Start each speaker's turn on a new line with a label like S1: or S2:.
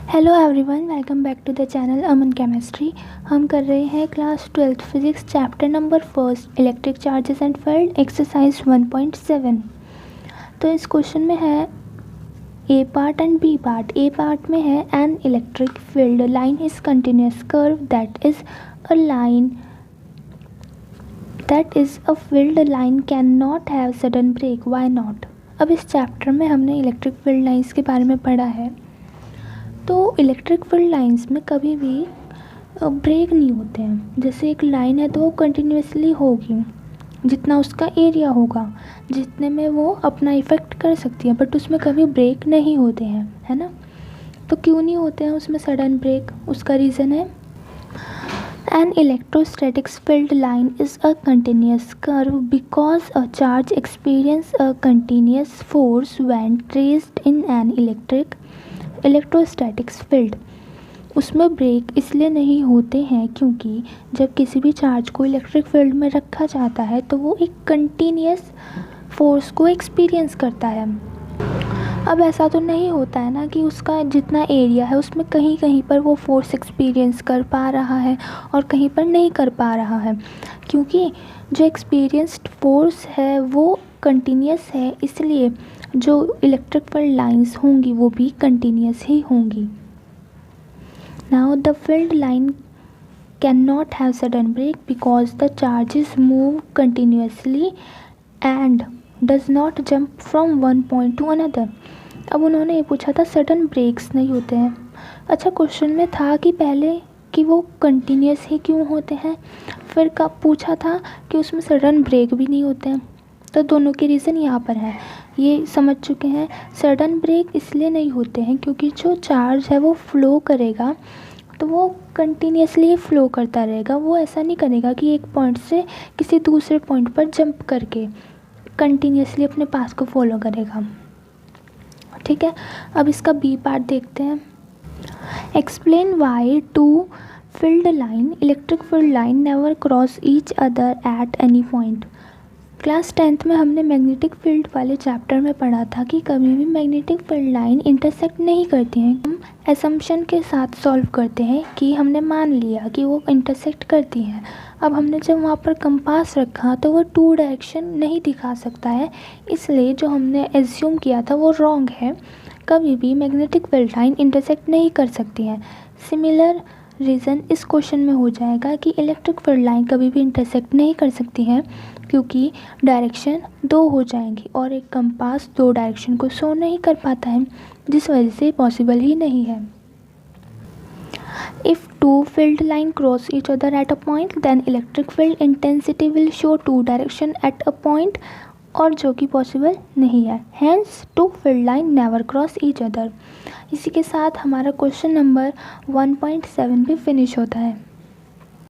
S1: Hello everyone, welcome back to the channel Aman chemistry. हम कर रहे हैं class 12th physics chapter number 1 electric charges and field exercise 1.7। तो इस क्वेश्चन में है A part and B part. A part में है an electric field line is continuous curve that is a field line can not have sudden break, why not. अब इस chapter में हमने इलेक्ट्रिक फील्ड लाइन्स के बारे में पढ़ा है। तो इलेक्ट्रिक फील्ड लाइंस में कभी भी ब्रेक नहीं होते हैं। जैसे एक लाइन है तो वो कंटिन्यूसली होगी, जितना उसका एरिया होगा जितने में वो अपना इफ़ेक्ट कर सकती है, बट उसमें कभी ब्रेक नहीं होते हैं, है ना। तो क्यों नहीं होते हैं उसमें सडन ब्रेक? उसका रीज़न है An electrostatic field line is a continuous curve because a charge experiences a continuous force when traced in an electrostatic field। उसमें ब्रेक इसलिए नहीं होते हैं क्योंकि जब किसी भी चार्ज को इलेक्ट्रिक फील्ड में रखा जाता है तो वो एक कंटिन्यूस फोर्स को एक्सपीरियंस करता है। अब ऐसा तो नहीं होता है ना कि उसका जितना एरिया है उसमें कहीं कहीं पर वो फोर्स एक्सपीरियंस कर पा रहा है और कहीं पर नहीं कर पा रहा है, क्योंकि जो एक्सपीरियंस्ड फोर्स है वो कंटिन्यूस है, इसलिए जो इलेक्ट्रिक फील्ड लाइंस होंगी वो भी कंटिन्यूस ही होंगी। Now the field line can not have sudden break because the charges move continuously and does not jump from one point to another. अब उन्होंने ये पूछा था सडन ब्रेक्स नहीं होते हैं। अच्छा, क्वेश्चन में था कि पहले कि वो कंटिन्यूस ही क्यों होते हैं, फिर कब पूछा था कि उसमें सडन ब्रेक भी नहीं होते हैं। तो दोनों के रीज़न यहाँ पर है, ये समझ चुके हैं। सडन ब्रेक इसलिए नहीं होते हैं क्योंकि जो चार्ज है वो फ्लो करेगा तो वो कंटिन्यूसली फ़्लो करता रहेगा। वो ऐसा नहीं करेगा कि एक पॉइंट से किसी दूसरे पॉइंट पर जंप करके कंटिन्यूसली अपने पास को फॉलो करेगा। ठीक है, अब इसका बी पार्ट देखते हैं। Explain why two field line electric field line never cross each other at any point. Class 10th में हमने मैग्नेटिक फील्ड वाले चैप्टर में पढ़ा था कि कभी भी मैग्नेटिक फील्ड लाइन इंटरसेक्ट नहीं करती हैं। हम असम्पशन के साथ सॉल्व करते हैं कि हमने मान लिया कि वो इंटरसेक्ट करती हैं। अब हमने जब वहाँ पर कंपास रखा तो वो टू डायरेक्शन नहीं दिखा सकता है, इसलिए जो हमने एज्यूम किया था वो रॉन्ग है। कभी भी मैग्नेटिक फील्ड लाइन इंटरसेक्ट नहीं कर सकती हैं। सिमिलर रीज़न इस क्वेश्चन में हो जाएगा कि इलेक्ट्रिक फील्ड लाइन कभी भी इंटरसेक्ट नहीं कर सकती हैं क्योंकि डायरेक्शन दो हो जाएंगी और एक कंपास दो डायरेक्शन को शो नहीं कर पाता है, जिस वजह से पॉसिबल ही नहीं है। If two field line cross each other at a point, then electric field intensity will show two direction at a point, और जो कि पॉसिबल नहीं है। Hence two field line never cross each other। इसी के साथ हमारा क्वेश्चन नंबर 1.7 भी फिनिश होता है।